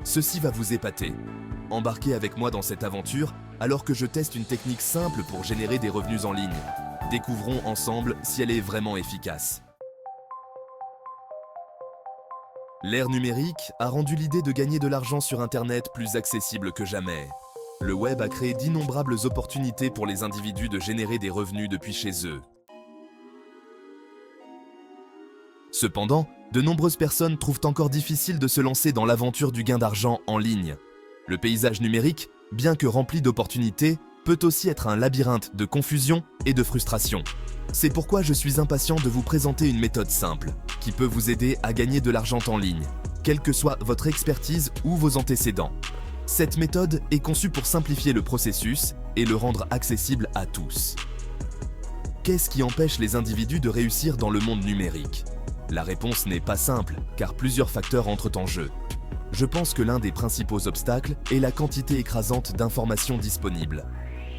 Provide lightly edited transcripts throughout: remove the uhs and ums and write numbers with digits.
Ceci va vous épater. Embarquez avec moi dans cette aventure alors que je teste une technique simple pour générer des revenus en ligne. Découvrons ensemble si elle est vraiment efficace. L'ère numérique a rendu l'idée de gagner de l'argent sur Internet plus accessible que jamais. Le web a créé d'innombrables opportunités pour les individus de générer des revenus depuis chez eux. Cependant, de nombreuses personnes trouvent encore difficile de se lancer dans l'aventure du gain d'argent en ligne. Le paysage numérique, bien que rempli d'opportunités, peut aussi être un labyrinthe de confusion et de frustration. C'est pourquoi je suis impatient de vous présenter une méthode simple, qui peut vous aider à gagner de l'argent en ligne, quelle que soit votre expertise ou vos antécédents. Cette méthode est conçue pour simplifier le processus et le rendre accessible à tous. Qu'est-ce qui empêche les individus de réussir dans le monde numérique ? La réponse n'est pas simple, car plusieurs facteurs entrent en jeu. Je pense que l'un des principaux obstacles est la quantité écrasante d'informations disponibles.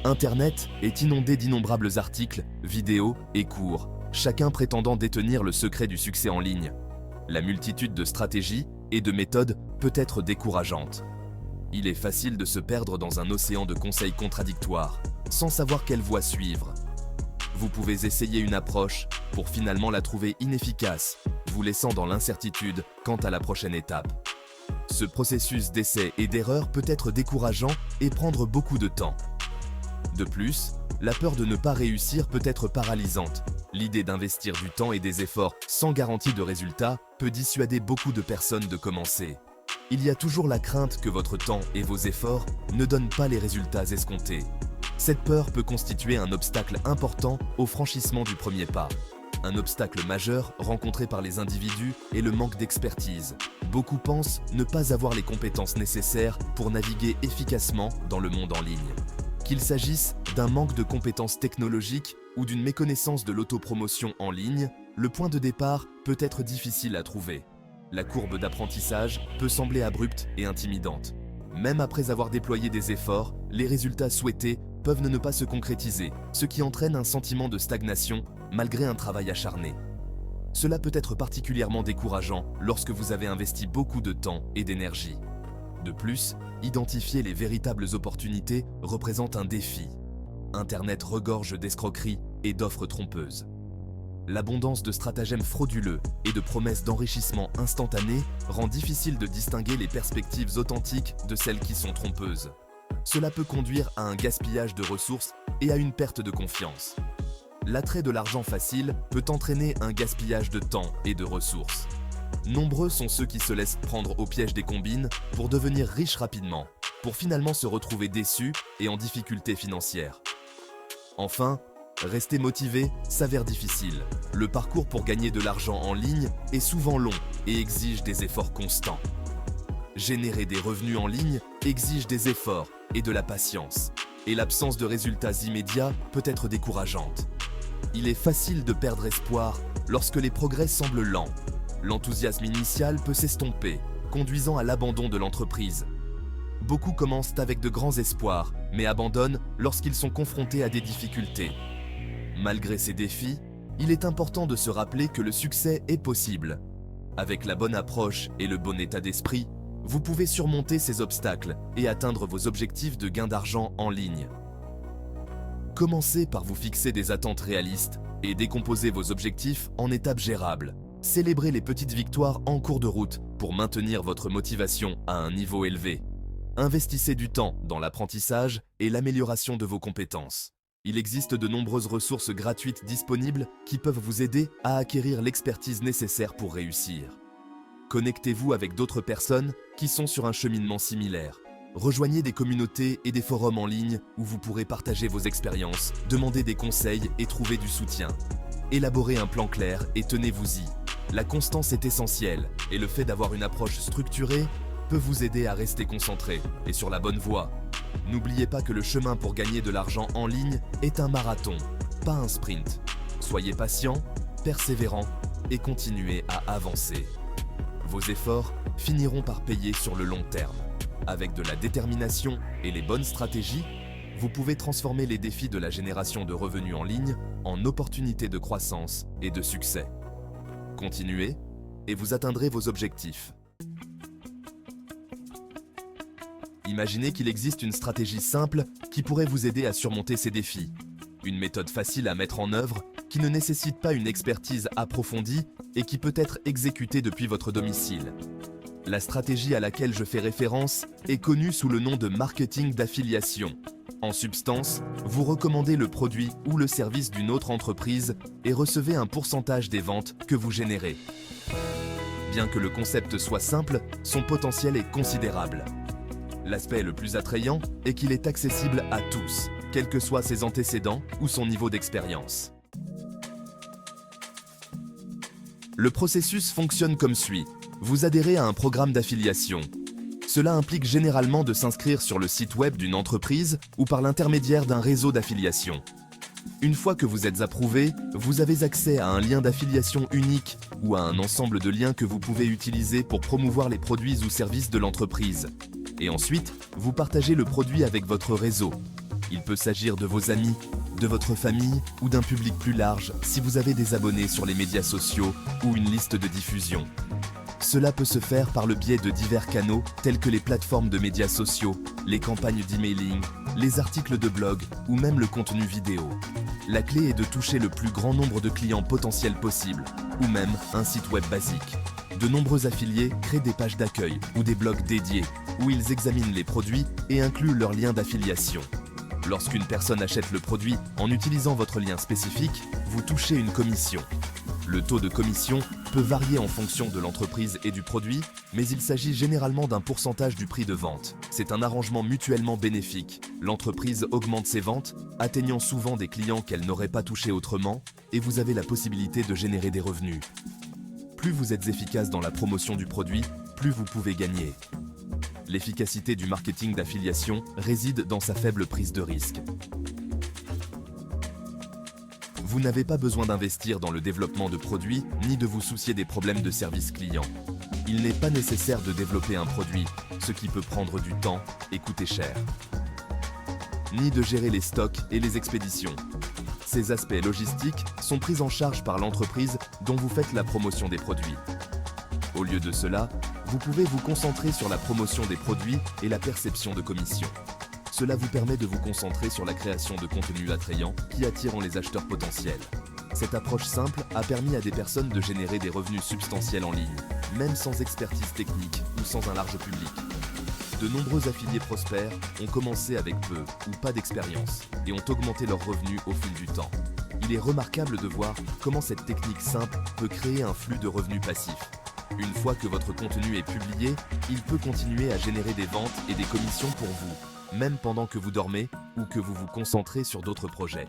Internet est inondé d'innombrables articles, vidéos et cours, chacun prétendant détenir le secret du succès en ligne. La multitude de stratégies et de méthodes peut être décourageante. Il est facile de se perdre dans un océan de conseils contradictoires, sans savoir quelle voie suivre. Vous pouvez essayer une approche pour finalement la trouver inefficace, vous laissant dans l'incertitude quant à la prochaine étape. Ce processus d'essai et d'erreur peut être décourageant et prendre beaucoup de temps. De plus, la peur de ne pas réussir peut être paralysante. L'idée d'investir du temps et des efforts sans garantie de résultat peut dissuader beaucoup de personnes de commencer. Il y a toujours la crainte que votre temps et vos efforts ne donnent pas les résultats escomptés. Cette peur peut constituer un obstacle important au franchissement du premier pas. Un obstacle majeur rencontré par les individus est le manque d'expertise. Beaucoup pensent ne pas avoir les compétences nécessaires pour naviguer efficacement dans le monde en ligne. Qu'il s'agisse d'un manque de compétences technologiques ou d'une méconnaissance de l'autopromotion en ligne, le point de départ peut être difficile à trouver. La courbe d'apprentissage peut sembler abrupte et intimidante. Même après avoir déployé des efforts, les résultats souhaités peuvent ne pas se concrétiser, ce qui entraîne un sentiment de stagnation malgré un travail acharné. Cela peut être particulièrement décourageant lorsque vous avez investi beaucoup de temps et d'énergie. De plus, identifier les véritables opportunités représente un défi. Internet regorge d'escroqueries et d'offres trompeuses. L'abondance de stratagèmes frauduleux et de promesses d'enrichissement instantané rend difficile de distinguer les perspectives authentiques de celles qui sont trompeuses. Cela peut conduire à un gaspillage de ressources et à une perte de confiance. L'attrait de l'argent facile peut entraîner un gaspillage de temps et de ressources. Nombreux sont ceux qui se laissent prendre au piège des combines pour devenir riches rapidement, pour finalement se retrouver déçus et en difficulté financière. Enfin, rester motivé s'avère difficile. Le parcours pour gagner de l'argent en ligne est souvent long et exige des efforts constants. Générer des revenus en ligne exige des efforts et de la patience, et l'absence de résultats immédiats peut être décourageante. Il est facile de perdre espoir lorsque les progrès semblent lents. L'enthousiasme initial peut s'estomper, conduisant à l'abandon de l'entreprise. Beaucoup commencent avec de grands espoirs, mais abandonnent lorsqu'ils sont confrontés à des difficultés. Malgré ces défis, il est important de se rappeler que le succès est possible. Avec la bonne approche et le bon état d'esprit, vous pouvez surmonter ces obstacles et atteindre vos objectifs de gain d'argent en ligne. Commencez par vous fixer des attentes réalistes et décomposez vos objectifs en étapes gérables. Célébrez les petites victoires en cours de route pour maintenir votre motivation à un niveau élevé. Investissez du temps dans l'apprentissage et l'amélioration de vos compétences. Il existe de nombreuses ressources gratuites disponibles qui peuvent vous aider à acquérir l'expertise nécessaire pour réussir. Connectez-vous avec d'autres personnes qui sont sur un cheminement similaire. Rejoignez des communautés et des forums en ligne où vous pourrez partager vos expériences, demander des conseils et trouver du soutien. Élaborez un plan clair et tenez-vous-y. La constance est essentielle et le fait d'avoir une approche structurée peut vous aider à rester concentré et sur la bonne voie. N'oubliez pas que le chemin pour gagner de l'argent en ligne est un marathon, pas un sprint. Soyez patient, persévérant et continuez à avancer. Vos efforts finiront par payer sur le long terme. Avec de la détermination et les bonnes stratégies, vous pouvez transformer les défis de la génération de revenus en ligne en opportunités de croissance et de succès. Continuez et vous atteindrez vos objectifs. Imaginez qu'il existe une stratégie simple qui pourrait vous aider à surmonter ces défis. Une méthode facile à mettre en œuvre, qui ne nécessite pas une expertise approfondie et qui peut être exécutée depuis votre domicile. La stratégie à laquelle je fais référence est connue sous le nom de marketing d'affiliation. En substance, vous recommandez le produit ou le service d'une autre entreprise et recevez un pourcentage des ventes que vous générez. Bien que le concept soit simple, son potentiel est considérable. L'aspect le plus attrayant est qu'il est accessible à tous, quels que soient ses antécédents ou son niveau d'expérience. Le processus fonctionne comme suit. Vous adhérez à un programme d'affiliation. Cela implique généralement de s'inscrire sur le site web d'une entreprise ou par l'intermédiaire d'un réseau d'affiliation. Une fois que vous êtes approuvé, vous avez accès à un lien d'affiliation unique ou à un ensemble de liens que vous pouvez utiliser pour promouvoir les produits ou services de l'entreprise. Et ensuite, vous partagez le produit avec votre réseau. Il peut s'agir de vos amis, de votre famille ou d'un public plus large si vous avez des abonnés sur les médias sociaux ou une liste de diffusion. Cela peut se faire par le biais de divers canaux tels que les plateformes de médias sociaux, les campagnes d'emailing, les articles de blog ou même le contenu vidéo. La clé est de toucher le plus grand nombre de clients potentiels possible, ou même un site web basique. De nombreux affiliés créent des pages d'accueil ou des blogs dédiés où ils examinent les produits et incluent leur lien d'affiliation. Lorsqu'une personne achète le produit en utilisant votre lien spécifique, vous touchez une commission. Le taux de commission peut varier en fonction de l'entreprise et du produit, mais il s'agit généralement d'un pourcentage du prix de vente. C'est un arrangement mutuellement bénéfique. L'entreprise augmente ses ventes, atteignant souvent des clients qu'elle n'aurait pas touchés autrement, et vous avez la possibilité de générer des revenus. Plus vous êtes efficace dans la promotion du produit, plus vous pouvez gagner. L'efficacité du marketing d'affiliation réside dans sa faible prise de risque. Vous n'avez pas besoin d'investir dans le développement de produits ni de vous soucier des problèmes de service client. Il n'est pas nécessaire de développer un produit, ce qui peut prendre du temps et coûter cher. Ni de gérer les stocks et les expéditions. Ces aspects logistiques sont pris en charge par l'entreprise dont vous faites la promotion des produits. Au lieu de cela, vous pouvez vous concentrer sur la promotion des produits et la perception de commissions. Cela vous permet de vous concentrer sur la création de contenus attrayants qui attirent les acheteurs potentiels. Cette approche simple a permis à des personnes de générer des revenus substantiels en ligne, même sans expertise technique ou sans un large public. De nombreux affiliés prospères ont commencé avec peu ou pas d'expérience et ont augmenté leurs revenus au fil du temps. Il est remarquable de voir comment cette technique simple peut créer un flux de revenus passifs. Une fois que votre contenu est publié, il peut continuer à générer des ventes et des commissions pour vous, même pendant que vous dormez ou que vous vous concentrez sur d'autres projets.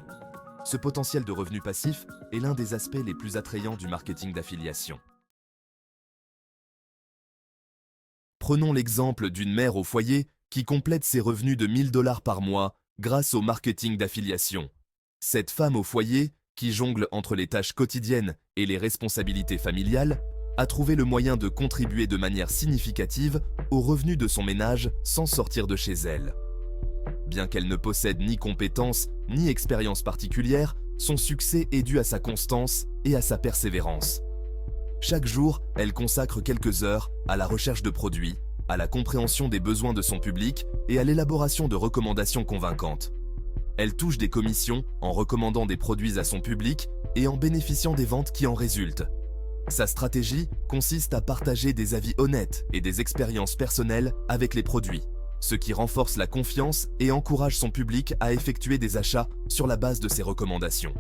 Ce potentiel de revenus passifs est l'un des aspects les plus attrayants du marketing d'affiliation. Prenons l'exemple d'une mère au foyer qui complète ses revenus de 1 000 $ par mois grâce au marketing d'affiliation. Cette femme au foyer, qui jongle entre les tâches quotidiennes et les responsabilités familiales, a trouvé le moyen de contribuer de manière significative aux revenus de son ménage sans sortir de chez elle. Bien qu'elle ne possède ni compétences ni expérience particulière, son succès est dû à sa constance et à sa persévérance. Chaque jour, elle consacre quelques heures à la recherche de produits, à la compréhension des besoins de son public et à l'élaboration de recommandations convaincantes. Elle touche des commissions en recommandant des produits à son public et en bénéficiant des ventes qui en résultent. Sa stratégie consiste à partager des avis honnêtes et des expériences personnelles avec les produits, ce qui renforce la confiance et encourage son public à effectuer des achats sur la base de ses recommandations.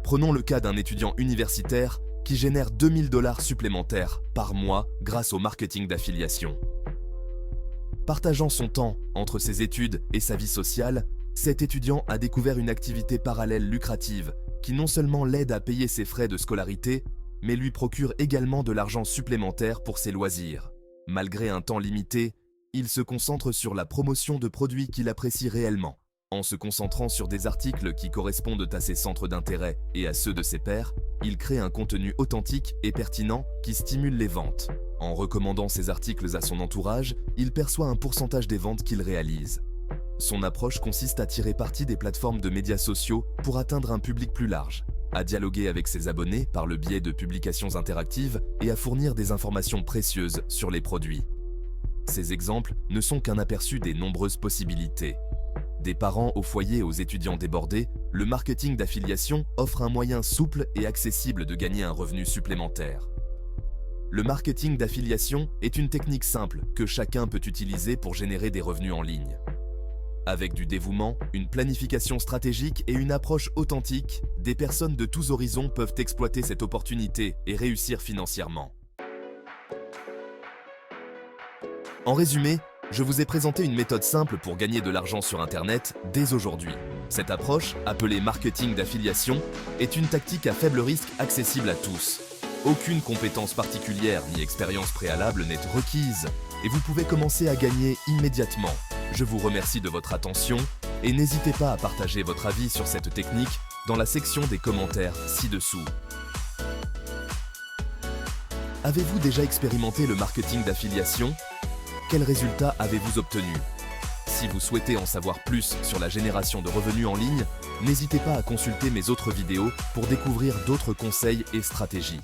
Prenons le cas d'un étudiant universitaire qui génère 2 000 $ supplémentaires par mois grâce au marketing d'affiliation. Partageant son temps entre ses études et sa vie sociale, cet étudiant a découvert une activité parallèle lucrative qui non seulement l'aide à payer ses frais de scolarité, mais lui procure également de l'argent supplémentaire pour ses loisirs. Malgré un temps limité, il se concentre sur la promotion de produits qu'il apprécie réellement. En se concentrant sur des articles qui correspondent à ses centres d'intérêt et à ceux de ses pairs, il crée un contenu authentique et pertinent qui stimule les ventes. En recommandant ces articles à son entourage, il perçoit un pourcentage des ventes qu'il réalise. Son approche consiste à tirer parti des plateformes de médias sociaux pour atteindre un public plus large, à dialoguer avec ses abonnés par le biais de publications interactives et à fournir des informations précieuses sur les produits. Ces exemples ne sont qu'un aperçu des nombreuses possibilités. Des parents au foyer aux étudiants débordés, le marketing d'affiliation offre un moyen souple et accessible de gagner un revenu supplémentaire. Le marketing d'affiliation est une technique simple que chacun peut utiliser pour générer des revenus en ligne. Avec du dévouement, une planification stratégique et une approche authentique, des personnes de tous horizons peuvent exploiter cette opportunité et réussir financièrement. En résumé, je vous ai présenté une méthode simple pour gagner de l'argent sur Internet dès aujourd'hui. Cette approche, appelée marketing d'affiliation, est une tactique à faible risque accessible à tous. Aucune compétence particulière ni expérience préalable n'est requise et vous pouvez commencer à gagner immédiatement. Je vous remercie de votre attention et n'hésitez pas à partager votre avis sur cette technique dans la section des commentaires ci-dessous. Avez-vous déjà expérimenté le marketing d'affiliation ? Quels résultats avez-vous obtenus? Si vous souhaitez en savoir plus sur la génération de revenus en ligne, n'hésitez pas à consulter mes autres vidéos pour découvrir d'autres conseils et stratégies.